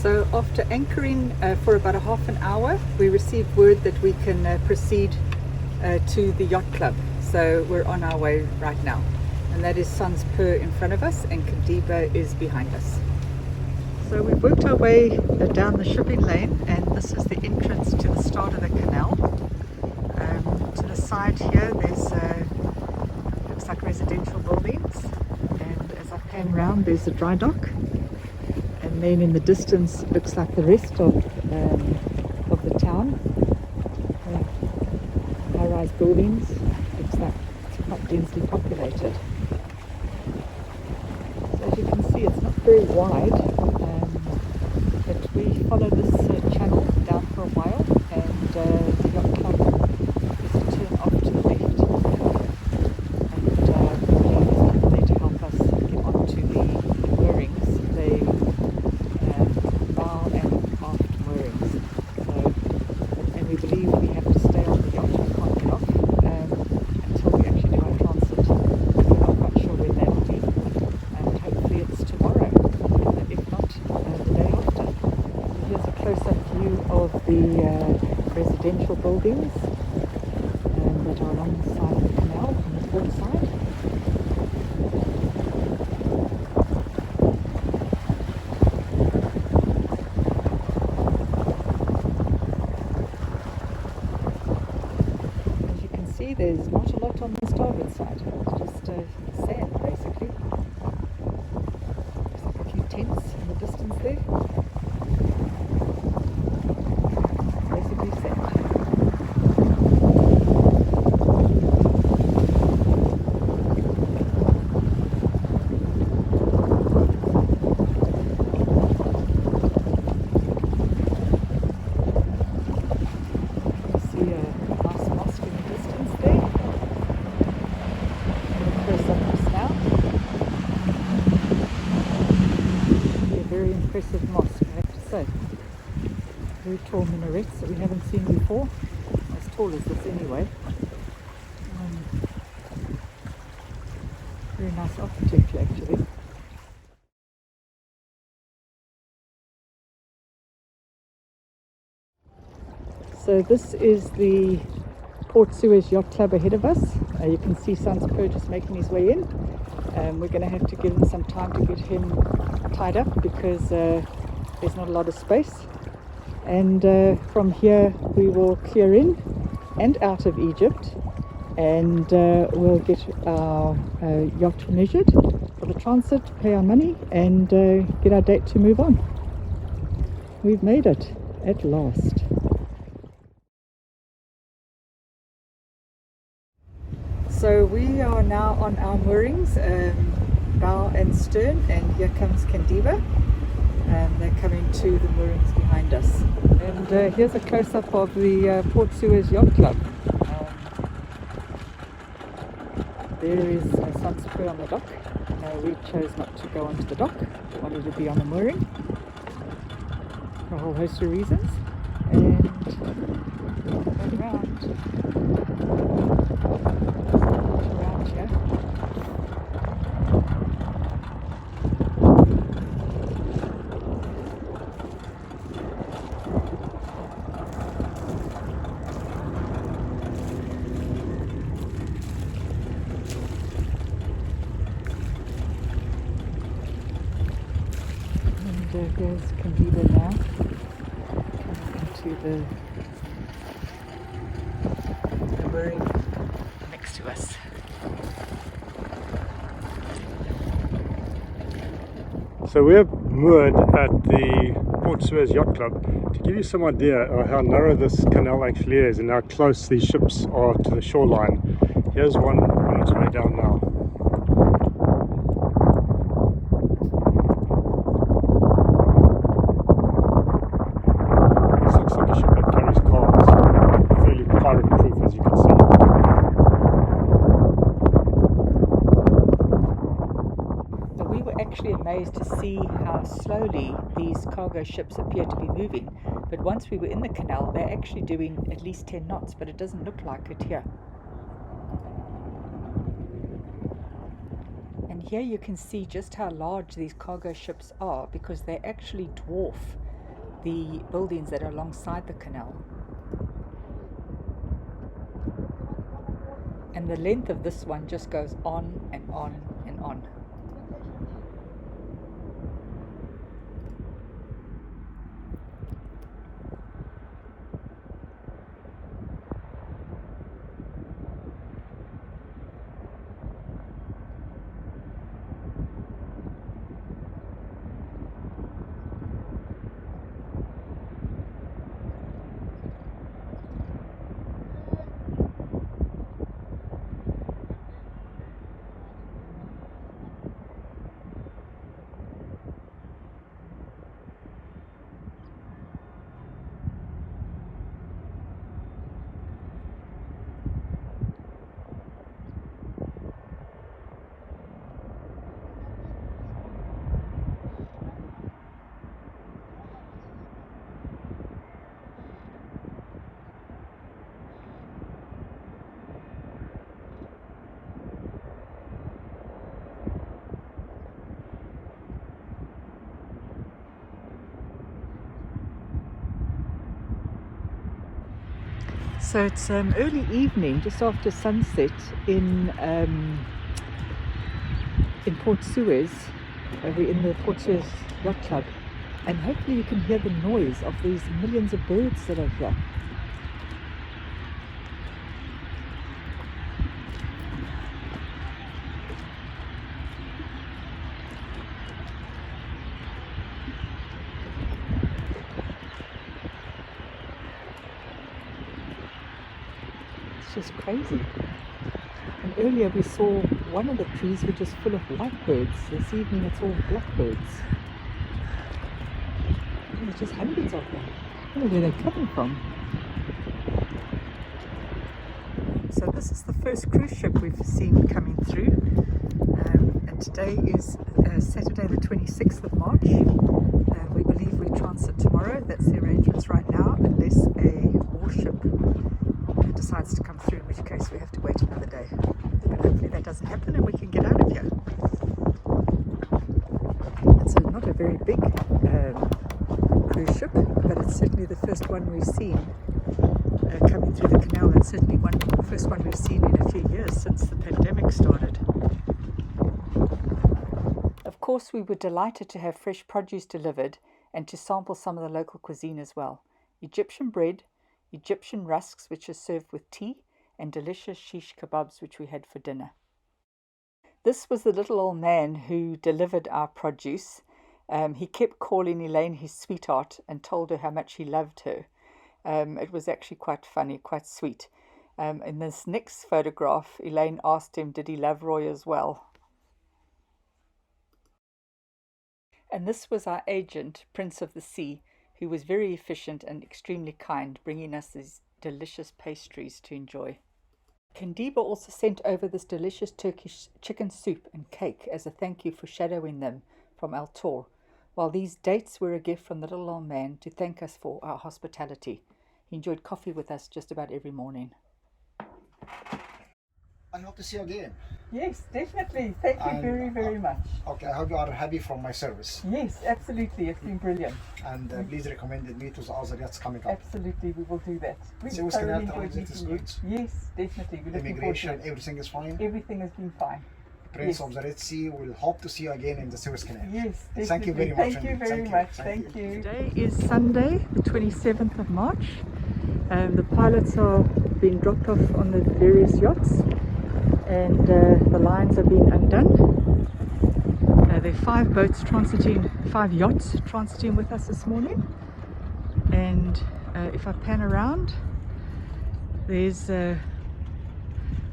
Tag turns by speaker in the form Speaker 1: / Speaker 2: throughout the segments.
Speaker 1: So after anchoring for about a half an hour, we received word that we can proceed to the yacht club. So we're on our way right now. And that is Sans Per in front of us and Kandiba is behind us. So we've worked our way down the shipping lane, and this is the entrance to the start of the canal. To the side here there's looks like residential buildings, and as I pan round there's a dry dock, and then in the distance it looks like the rest of the town. High-rise buildings, looks like it's quite densely populated. So as you can see, it's not very wide, but we follow this channel down for a while, and the yacht club is to turn off to the left, and there's people there to help us get onto the moorings, the bow and aft moorings. So, and we believe we have to stay on the yacht, we can't get off until we actually do our transit. We're not quite sure when that will be, and hopefully it's tomorrow, if not the day after. Here's a close-up view of the residential buildings that are along the side of the canal on the port side. As you can see, there's not a lot on the starboard side. It's just sand, basically. There's like a few tents in the distance there. Basically sand. Very impressive mosque, I have to say. Very tall minarets that we haven't seen before, as tall as this anyway. Very nice architecture actually. So this is the Port Suez Yacht Club ahead of us. You can see Sans Per just making his way in. We're going to have to give him some time to get him tied up because there's not a lot of space. And from here we will clear in and out of Egypt, and we'll get our yacht measured for the transit, pay our money, and get our date to move on. We've made it at last. So we are now on our moorings, bow and stern, and here comes Kandiba. They're coming to the moorings behind us. And here's a close-up of the Port Suez Yacht Club. There is Sans Per on the dock. We chose not to go onto the dock. We wanted to be on the mooring for a whole host of reasons. And turn around. Around here. And there's Kandiba now, coming into the mooring next to us.
Speaker 2: So we're moored at the Port Suez Yacht Club. To give you some idea of how narrow this canal actually is and how close these ships are to the shoreline, here's one on its way down now. This looks like a ship that carries cars, fairly pirate-proof as you can see.
Speaker 1: We were actually amazed to see how slowly these cargo ships appear to be moving, but once we were in the canal they're actually doing at least 10 knots, but it doesn't look like it here. And here you can see just how large these cargo ships are, because they actually dwarf the buildings that are alongside the canal. And the length of this one just goes on and on and on. So it's early evening, just after sunset in Port Suez. We're in the Port Suez Yacht Club, and hopefully you can hear the noise of these millions of birds that are here. It's just crazy. And earlier we saw one of the trees which is full of white birds. This evening it's all blackbirds. There's just hundreds of them. I don't know where they're coming from. So this is the first cruise ship we've seen coming through. And today is Saturday the 26th of March. We believe we transit tomorrow. That's the arrangements right now, unless a warship decides to come through, in which case we have to wait another day. But hopefully that doesn't happen and we can get out of here. It's not a very big cruise ship, but it's certainly the first one we've seen coming through the canal, and certainly the first one we've seen in a few years since the pandemic started. Of course, we were delighted to have fresh produce delivered and to sample some of the local cuisine as well. Egyptian bread, Egyptian rusks, which are served with tea, and delicious shish kebabs, which we had for dinner. This was the little old man who delivered our produce. He kept calling Elaine his sweetheart and told her how much he loved her. It was actually quite funny, quite sweet. In this next photograph, Elaine asked him, did he love Roy as well? And this was our agent, Prince of the Sea, who was very efficient and extremely kind, bringing us these delicious pastries to enjoy. Kandiba also sent over this delicious Turkish chicken soup and cake as a thank you for shadowing them from Al Tor, while these dates were a gift from the little old man to thank us for our hospitality. He enjoyed coffee with us just about every morning.
Speaker 3: I hope to see you again.
Speaker 1: Yes, definitely. Thank you very, very much.
Speaker 3: Okay, I hope you are happy from my service.
Speaker 1: Yes, absolutely. It's been brilliant.
Speaker 3: And please recommend me to the other yachts coming up.
Speaker 1: Absolutely, we will do that.
Speaker 3: Suez Canal transit is good.
Speaker 1: Yes, definitely.
Speaker 3: Immigration, everything is fine.
Speaker 1: Everything has been fine.
Speaker 3: Prince of the Red Sea, we'll hope to see you again in the Suez Canal.
Speaker 1: Yes, definitely.
Speaker 3: Thank you very much.
Speaker 1: Thank you very much. Thank you.
Speaker 4: Today is Sunday, the 27th of March. The pilots are being dropped off on the various yachts, and the lines are being undone. There are 5 boats transiting, 5 yachts transiting with us this morning. And if I pan around, there's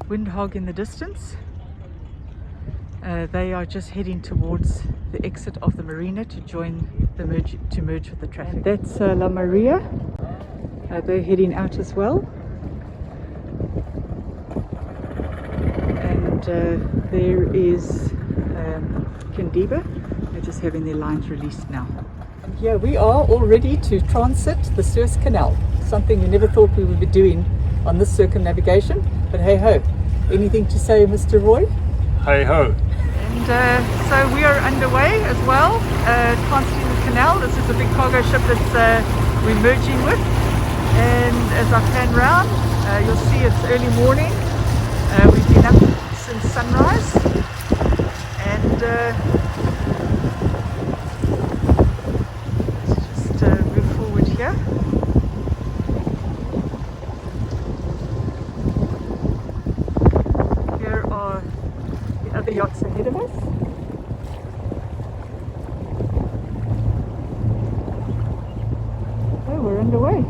Speaker 4: Windhog in the distance. They are just heading towards the exit of the marina to join the merge with the traffic. And that's La Maria. They're heading out as well. And there is Kandiba. They're just having their lines released now. And here we are all ready to transit the Suez Canal. Something we never thought we would be doing on this circumnavigation. But hey ho. Anything to say, Mr. Roy?
Speaker 2: Hey ho.
Speaker 4: And so we are underway as well, transiting the canal. This is a big cargo ship that we're merging with. And as I pan round, you'll see it's early morning. We've been up since sunrise. And let's just move forward here. Here are the other yachts ahead of us. Oh, we're underway.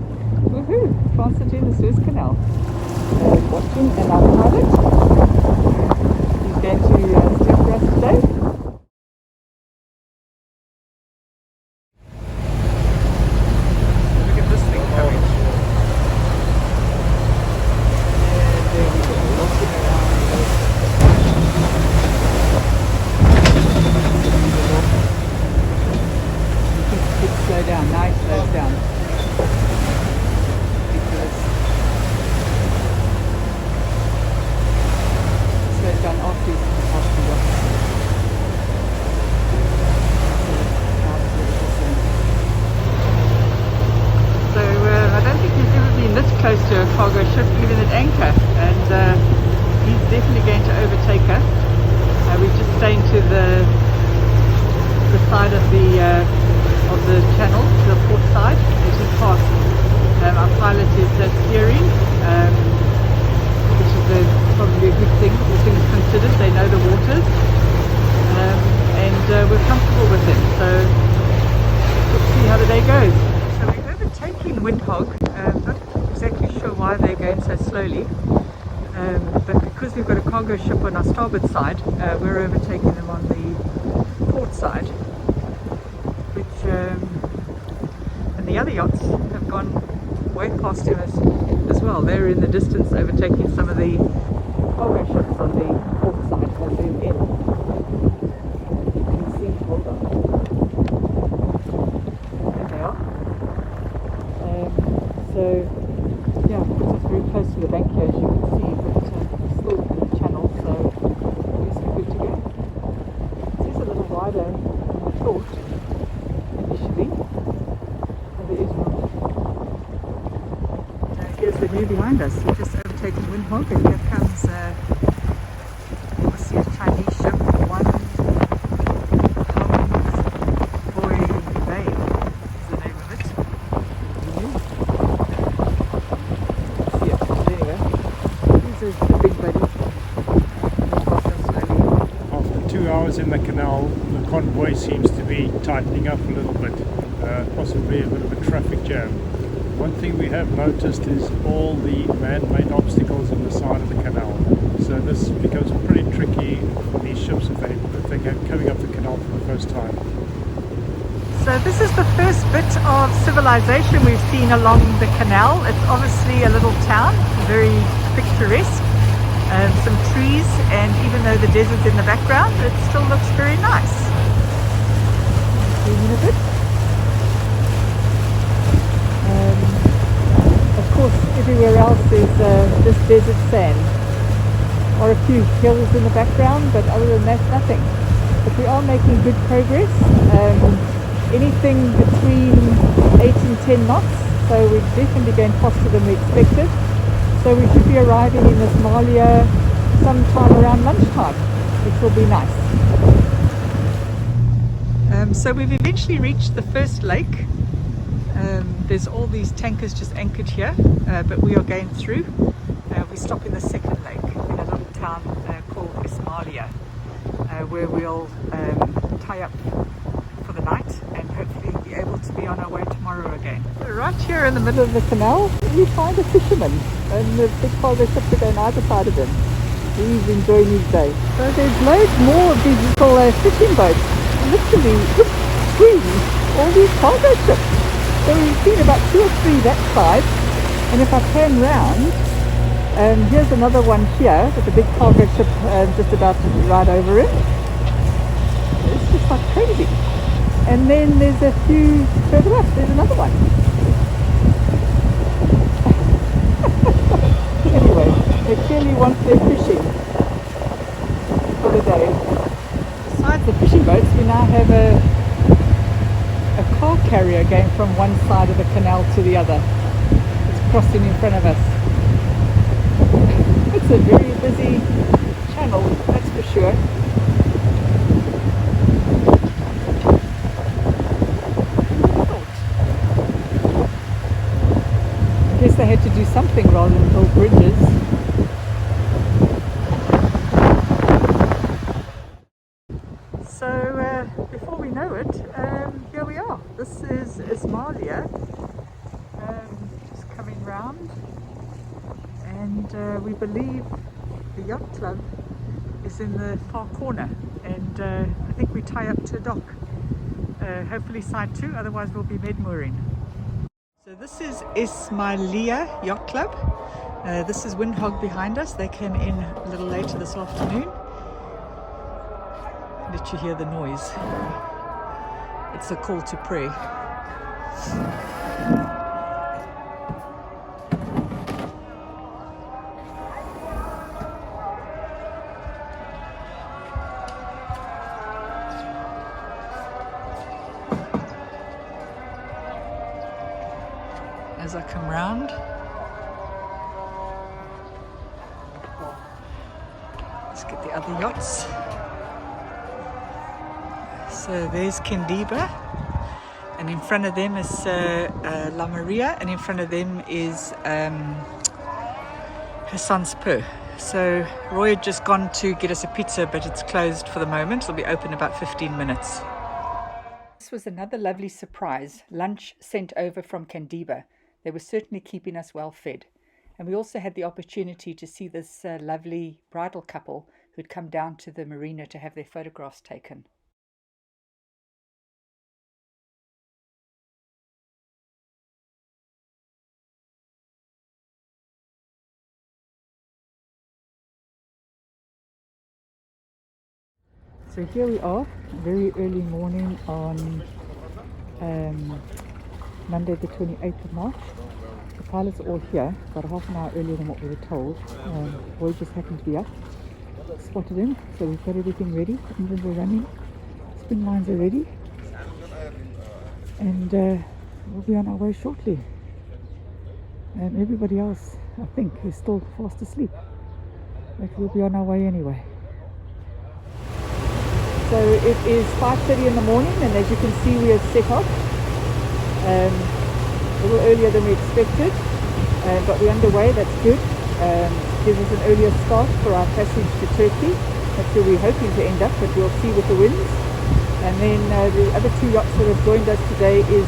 Speaker 4: Woohoo! Transiting the Suez Canal. Watching, and our pilot, he's going to steer for us today. Look at this thing coming. And there we go, looking around. It's slow down, now it slows down. Done off the yachts. So I don't think he's ever been this close to a cargo ship, even at anchor, and he's definitely going to overtake us. We're just staying to the side of the channel, to the port side, which is past. Our pilot is steering. Which is probably a good thing, all things considered. They know the waters, and we're comfortable with them, so let's see how the day goes. So we're overtaking Windhog. Not exactly sure why they're going so slowly, but because we've got a cargo ship on our starboard side, we're overtaking them on the port side, which and the other yachts have gone way past him as well. They're in the distance overtaking some of the cargo ships on the port side. I'll zoom in. You can see, hold on. There they are. So, yeah, it puts us very close to the bank here, as you can see, but we're still in the channel, so I guess we're good to go. It is a little wider than I thought initially, and there is room. Here's the view behind us. We've just overtaken Windhog, and here comes obviously a Chinese ship, One Boy Bay is the name of it. See it, there. Here's a big buddy.
Speaker 2: After 2 hours in the canal, the convoy seems to be tightening up a little bit, possibly a bit of a traffic jam. One thing we have noticed is all the man-made obstacles on the side of the canal. So this becomes pretty tricky for these ships if they're coming up the canal for the first time.
Speaker 4: So this is the first bit of civilization we've seen along the canal. It's obviously a little town, very picturesque, some trees, and even though the desert's in the background, it still looks very nice. Zoom in a bit. Of course, everywhere else is just desert sand, or a few hills in the background, but other than that, nothing. But we are making good progress. Anything between 8 and 10 knots, so we're definitely going faster than we expected. So we should be arriving in Ismailia sometime around lunchtime, which will be nice. So we've eventually reached the first lake. There's all these tankers just anchored here, but we are going through. We stop in the second lake in a little town called Ismailia, where we'll tie up for the night and hopefully be able to be on our way tomorrow again. So right here in the middle of the canal, we find a fisherman, and the big cargo ships are going either side of him. He's enjoying his day. So there's loads more of these little fishing boats, literally between all these cargo ships. So we've seen about 2 or 3 that side, and if I pan round, here's another one here with a big cargo ship just about to ride over it. It's just like crazy. And then there's a few further up, there's another one. Anyway, they clearly want their fishing for the day.
Speaker 1: going from one side of the canal to the other. It's crossing in front of us. It's a very busy channel, that's for sure. I guess they had to do something rather than build bridges. So before we know it, here we are. This is Ismailia, just coming round, and we believe the yacht club is in the far corner, and I think we tie up to a dock, hopefully side 2, otherwise we'll be med-mooring. So this is Ismailia Yacht Club. This is Windhog behind us. They came in a little later this afternoon. Let you hear the noise. It's a call to prayer. As I come round, let's get the other yachts. So there's Candiba, and in front of them is La Maria, and in front of them is Hassan's Pur. So Roy had just gone to get us a pizza, but it's closed for the moment. It'll be open in about 15 minutes. This was another lovely surprise, lunch sent over from Candiba. They were certainly keeping us well fed. And we also had the opportunity to see this lovely bridal couple who'd come down to the marina to have their photographs taken. So here we are, very early morning on Monday the 28th of March. The pilots are all here, about a half an hour earlier than what we were told. Roy just happened to be up, spotted him, so we've got everything ready. Engines are running, spin lines are ready, and we'll be on our way shortly. And everybody else, I think, is still fast asleep, but we'll be on our way anyway. So it is 5:30 in the morning, and as you can see, we have set off a little earlier than we expected, but we're underway. That's good. Gives us an earlier start for our passage to Turkey. That's where we're hoping to end up, but we'll see with the winds. And then the other 2 yachts that have joined us today is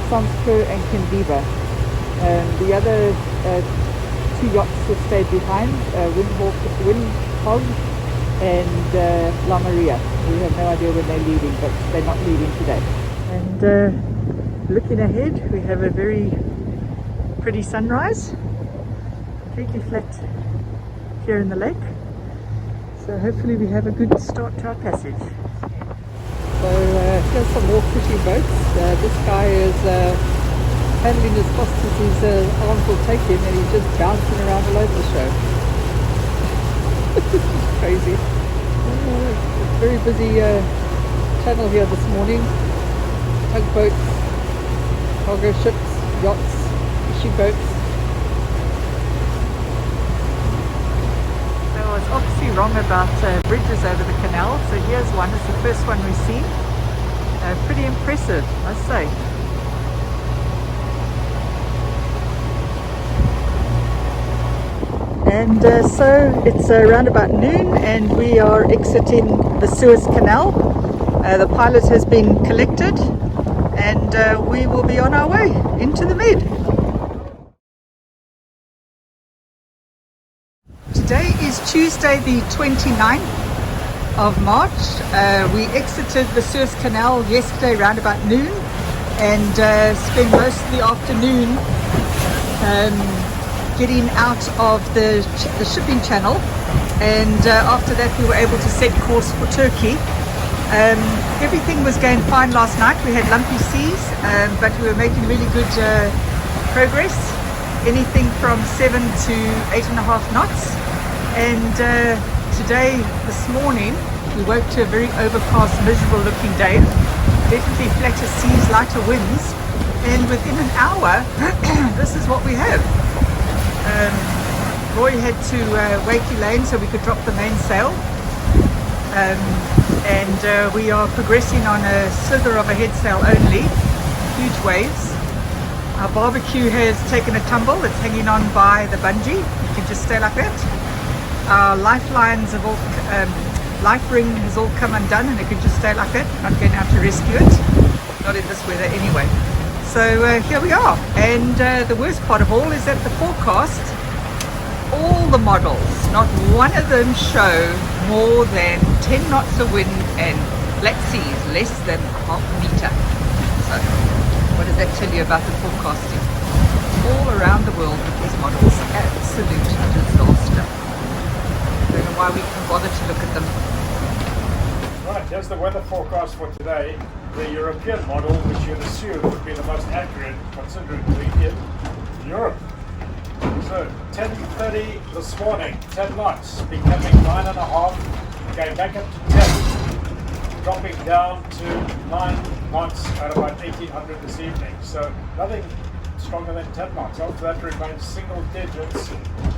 Speaker 1: Sanspur and Candiba. The other 2 yachts have stayed behind, Windhog and La Maria. We have no idea when they're leaving, but they're not leaving today. And looking ahead, we have a very pretty sunrise, completely flat here in the lake. So hopefully we have a good start to our passage. So here's some more fishing boats. This guy is paddling as fast as his arms will take him, and he's just bouncing around all over the show. Crazy. Very busy channel here this morning. Tugboats, cargo ships, yachts, fishing boats. So I was obviously wrong about bridges over the canal. So here's one. It's the first one we've seen. Pretty impressive, I must say. And so it's around about noon, and we are exiting the Suez Canal. The pilot has been collected, and we will be on our way into the Med. Today is Tuesday the 29th of March. We exited the Suez Canal yesterday around about noon, and spent most of the afternoon getting out of the shipping channel, and after that we were able to set course for Turkey. Everything was going fine last night. We had lumpy seas, but we were making really good progress, anything from 7 to 8.5 knots. And today, this morning, we woke to a very overcast, miserable looking day. definitely flatter seas, lighter winds, and within an hour this is what we have. Roy had to wakey lane so we could drop the mainsail, and we are progressing on a slither of a headsail only. Huge waves. Our barbecue has taken a tumble. It's hanging on by the bungee. You can just stay like that. Our lifelines have all, life ring has all come undone, and it can just stay like that. Not going out to rescue it. Not in this weather anyway. So here we are. And the worst part of all is that the forecast, all the models, not one of them show more than 10 knots of wind and black seas less than half a meter. So what does that tell you about the forecasting? All around the world with these models, absolute disaster. I don't know why we can bother to look at them.
Speaker 2: Right, here's the weather forecast for today. The European model, which you'd assume would be the most accurate, considering we're in Europe. So 10:30 this morning, 10 knots, becoming 9.5, going back up to 10, dropping down to 9 knots at about 1800 this evening. So nothing stronger than 10 knots. After that remains single digits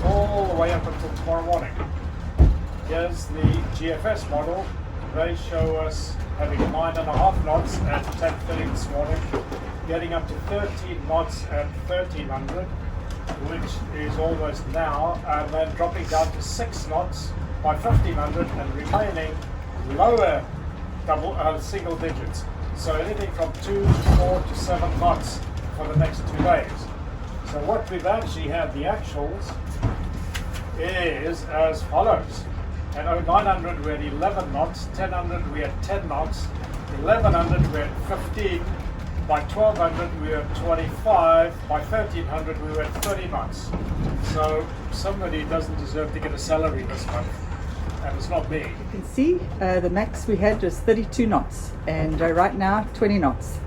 Speaker 2: all the way up until tomorrow morning. Here's the GFS model. They show us having 9.5 knots at 10:30 this morning, getting up to 13 knots at 1300, which is almost now, and then dropping down to 6 knots by 1500 and remaining lower single digits. So anything from 2 to 4 to 7 knots for the next 2 days. So what we've actually had, the actuals, is as follows. At 0900 we had 11 knots, 1000 we had 10 knots, 1100 we had 15, by 1200 we were 25, by 1300 we were 30 knots. So somebody doesn't deserve to get a salary this month, and it's not me.
Speaker 1: You can see the max we had was 32 knots, and right now 20 knots.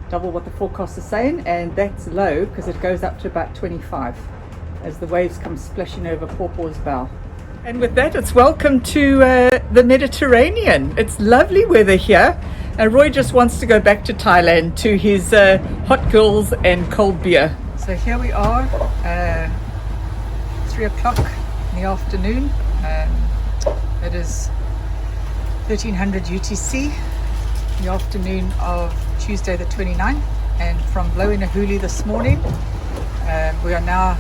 Speaker 1: Double what the forecast is saying, and that's low because it goes up to about 25 as the waves come splashing over Pawpaw's bow. And with that, it's welcome to the Mediterranean. It's lovely weather here, and Roy just wants to go back to Thailand to his hot girls and cold beer. So here we are, 3 o'clock in the afternoon. It is 1300 UTC, the afternoon of Tuesday the 29th, and from Blow-in-a-Hoolie this morning, we are now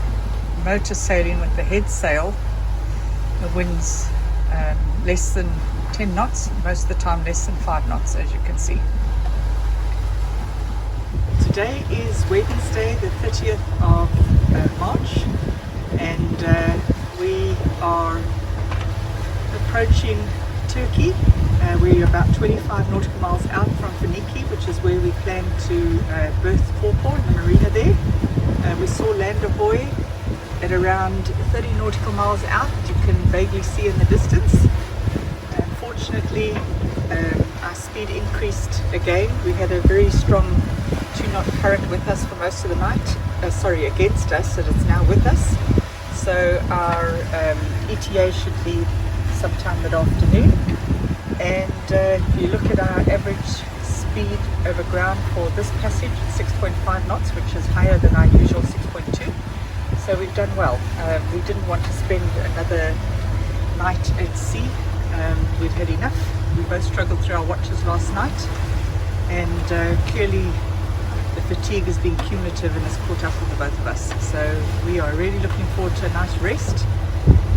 Speaker 1: motor sailing with the head sail. The wind's less than 10 knots, most of the time less than 5 knots, as you can see. Today is Wednesday the 30th of March, and we are approaching Turkey. We're about 25 nautical miles out from Finiki, which is where we plan to berth Pawpaw in the marina there. We saw Land Ahoy at around 30 nautical miles out. You can vaguely see in the distance. Unfortunately, our speed increased again. We had a very strong 2-knot current with us for most of the night. Against us, and it's now with us. So our ETA should be sometime mid-afternoon. And if you look at our average speed over ground for this passage, 6.5 knots, which is higher than our usual 6.2. So we've done well. We didn't want to spend another night at sea. We'd had enough. We both struggled through our watches last night, and clearly the fatigue has been cumulative and has caught up with the both of us. So we are really looking forward to a nice rest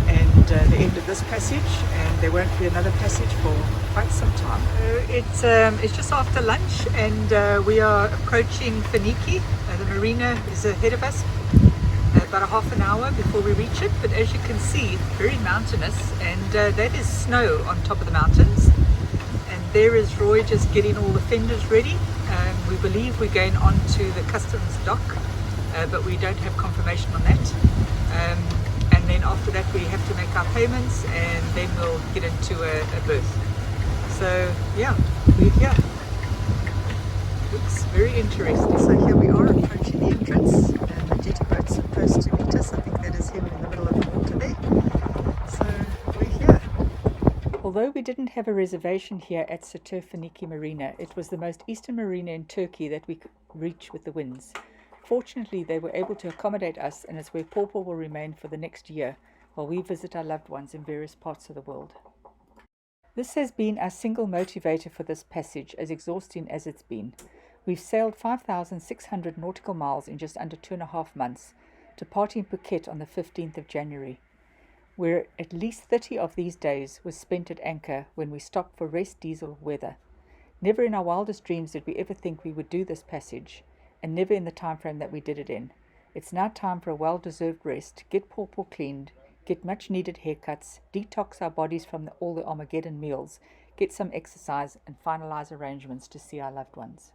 Speaker 1: and the end of this passage, and there won't be another passage for quite some time. It's just after lunch, and we are approaching Finiki. The marina is ahead of us, about a half an hour before we reach it, but as you can see, it's very mountainous, and that is snow on top of the mountains. And there is Roy just getting all the fenders ready. We believe we're going on to the customs dock, but we don't have confirmation on that. And then after that we have to make our payments, and then we'll get into a berth. So yeah, we're here. Looks very interesting. So here we are approaching the entrance, and the jetty boat's supposed to meet us. I think that is him in the middle of the water there. So we're here. Although we didn't have a reservation here at Saturfaniki Marina, it was the most eastern marina in Turkey that we could reach with the winds. Fortunately, they were able to accommodate us, and it's where Pawpaw will remain for the next year while we visit our loved ones in various parts of the world. This has been our single motivator for this passage, as exhausting as it's been. We've sailed 5,600 nautical miles in just under 2.5 months, departing Phuket on the 15th of January, where at least 30 of these days was spent at anchor when we stopped for rest, diesel, weather. Never in our wildest dreams did we ever think we would do this passage, and never in the time frame that we did it in. It's now time for a well-deserved rest, get Pawpaw cleaned, get much-needed haircuts, detox our bodies from all the Armageddon meals, get some exercise, and finalize arrangements to see our loved ones.